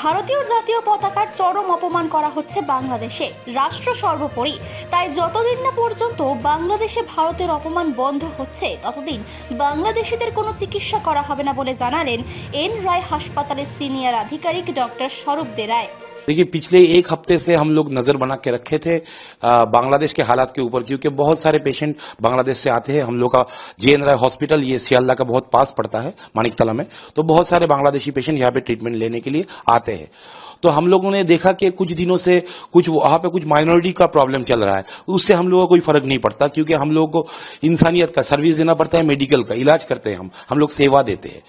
ভারতীয় জাতীয় পতাকার চরম অপমান করা হচ্ছে বাংলাদেশে। রাষ্ট্র সর্বোপরি, তাই যতদিন না পর্যন্ত বাংলাদেশে ভারতের অপমান বন্ধ হচ্ছে ততদিন বাংলাদেশিদের কোনো চিকিৎসা করা হবে না বলে জানালেন এন রায় হাসপাতালের সিনিয়র আধিকারিক ডক্টর স্বরূপ দে রায়। देखिए, पिछले एक हफ्ते से हम लोग नजर बना के रखे थे बांग्लादेश के हालात के ऊपर, क्योंकि बहुत सारे पेशेंट बांग्लादेश से आते हैं। हम लोग का JN राय हॉस्पिटल ये सियालदा का बहुत पास पड़ता है, मानिकतला में, तो बहुत सारे बांग्लादेशी पेशेंट यहाँ पे ट्रीटमेंट लेने के लिए आते हैं। तो हम लोगों ने देखा कि कुछ दिनों से कुछ वहां पे कुछ माइनॉरिटी का प्रॉब्लम चल रहा है, उससे हम लोगों को कोई फर्क नहीं पड़ता, क्योंकि हम लोगों को इंसानियत का सर्विस देना पड़ता है, मेडिकल का इलाज करते हैं, हम लोग सेवा देते हैं।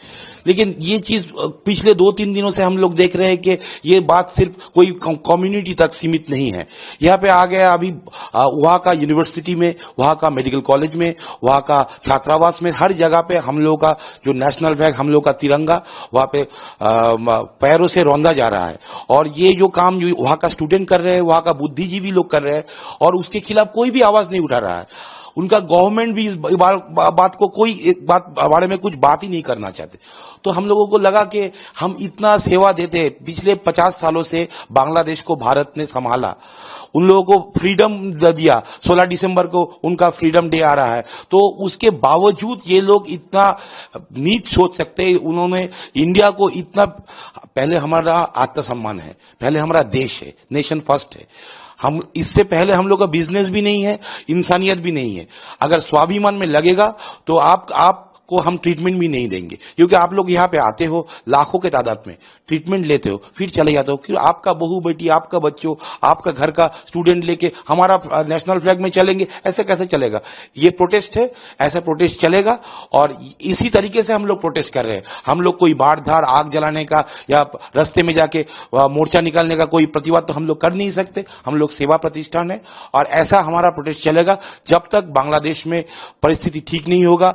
लेकिन ये चीज पिछले 2-3 दिनों से हम लोग देख रहे हैं कि ये बात सिर्फ कोई कम्युनिटी तक सीमित नहीं है। यहाँ पे आ गया अभी वहां का यूनिवर्सिटी में, वहां का मेडिकल कॉलेज में, वहां का छात्रावास में, हर जगह पे हम लोग का जो नेशनल फ्लैग, हम लोग का तिरंगा वहां पे पैरों से रौंदा जा रहा है। और ये जो काम जो वहां का स्टूडेंट कर रहे हैं, वहां का बुद्धिजीवी लोग कर रहे हैं, और उसके खिलाफ कोई भी आवाज नहीं उठा रहा है। उनका गवर्नमेंट भी इस बात को कोई एक बात बारे में कुछ बात ही नहीं करना चाहते। तो हम लोगों को लगा कि हम इतना सेवा देते हैं, पिछले 50 सालों से बांग्लादेश को भारत ने संभाला, उन लोगों को फ्रीडम दिया, 16 दिसंबर को उनका फ्रीडम डे आ रहा है, तो उसके बावजूद ये लोग इतना नीच सोच सकते हैं। उन्होंने इंडिया को इतना, पहले हमारा आत्मसम्मान है, पहले हमारा देश है, नेशन फर्स्ट है। हम इससे पहले हम लोग का बिजनेस भी नहीं है, इंसानियत भी नहीं है। अगर स्वाभिमान में लगेगा तो आप को हम ट्रीटमेंट भी नहीं देंगे, क्योंकि आप लोग यहाँ पे आते हो लाखों के तादाद में, ट्रीटमेंट लेते हो, फिर चले जाते हो। क्यों आपका बहू बेटी, आपका बच्चों, आपका घर का स्टूडेंट लेके हमारा नेशनल फ्लैग में चलेंगे? ऐसे कैसे चलेगा? ये प्रोटेस्ट है, ऐसा प्रोटेस्ट चलेगा। और इसी तरीके से हम लोग प्रोटेस्ट कर रहे हैं। हम लोग कोई बाढ़ धार आग जलाने का या रास्ते में जाके मोर्चा निकालने का कोई प्रतिवाद तो हम लोग कर नहीं सकते। हम लोग सेवा प्रतिष्ठान है, और ऐसा हमारा प्रोटेस्ट चलेगा जब तक बांग्लादेश में परिस्थिति ठीक नहीं होगा।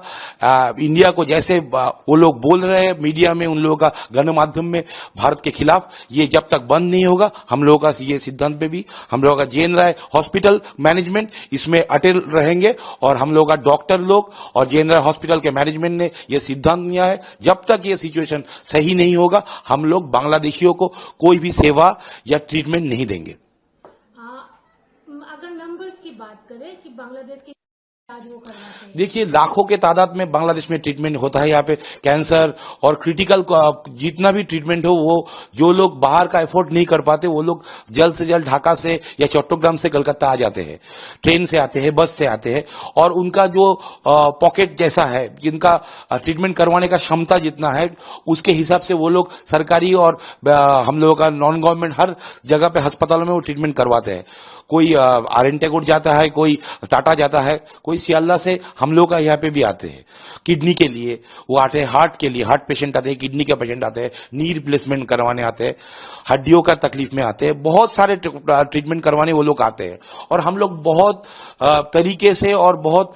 इंडिया को जैसे वो लोग बोल रहे हैं मीडिया में, उन लोगों का गणमाध्यम में भारत के खिलाफ, ये जब तक बंद नहीं होगा, हम लोगों का ये सिद्धांत पे भी हम लोगों का JN राय हॉस्पिटल मैनेजमेंट इसमें अटल रहेंगे। और हम लोगों का डॉक्टर लोग और JN राय हॉस्पिटल के मैनेजमेंट ने ये सिद्धांत लिया है, जब तक ये सिचुएशन सही नहीं होगा, हम लोग बांग्लादेशियों को कोई भी सेवा या ट्रीटमेंट नहीं देंगे। अगर नंबर्स की बात करें कि बांग्लादेश की देखिए, लाखों के तादाद में बांग्लादेश में ट्रीटमेंट होता है। यहाँ पे कैंसर और क्रिटिकल जितना भी ट्रीटमेंट हो, वो जो लोग बाहर का एफोर्ड नहीं कर पाते, वो लोग जल्द से जल्द ढाका से या चट्टग्राम से कलकत्ता आ जाते हैं, ट्रेन से आते हैं, बस से आते हैं। और उनका जो पॉकेट जैसा है, जिनका ट्रीटमेंट करवाने का क्षमता जितना है, उसके हिसाब से वो लोग सरकारी और हम लोगों का नॉन गवर्नमेंट हर जगह पे अस्पतालों में वो ट्रीटमेंट करवाते हैं। कोई आरएन जाता है, कोई टाटा जाता है, कोई सियालदा से हम लोग का यहाँ पे भी आते हैं किडनी के लिए, वो आते हैं हार्ट के लिए, हार्ट पेशेंट आते हैं, किडनी के पेशेंट आते हैं, नी रिप्लेसमेंट करवाने आते हैं, हड्डियों का तकलीफ में आते हैं, बहुत सारे ट्रीटमेंट करवाने वो लोग आते हैं। और हम लोग बहुत तरीके से और बहुत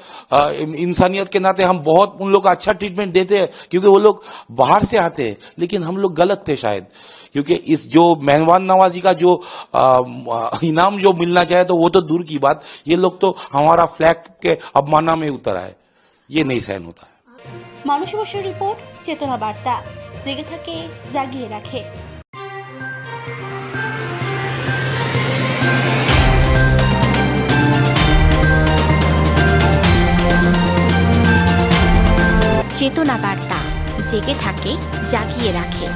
इंसानियत के नाते हम बहुत उन लोग का अच्छा ट्रीटमेंट देते हैं, क्योंकि वो लोग बाहर से आते हैं। लेकिन हम लोग गलत थे शायद, क्योंकि इस जो मेहमान नवाजी का जो इनाम जो मिलना चाहे, तो वो तो दूर की बात, ये लोग तो हमारा फ्लैग के अवमानना में उतर आए, ये नहीं सहन होता है। मानुषी बसुर रिपोर्ट, चेतना बार्ता, জেগে থাকে জাগিয়ে রাখে। চেতনা বার্তা, জেগে থাকে জাগিয়ে রাখে।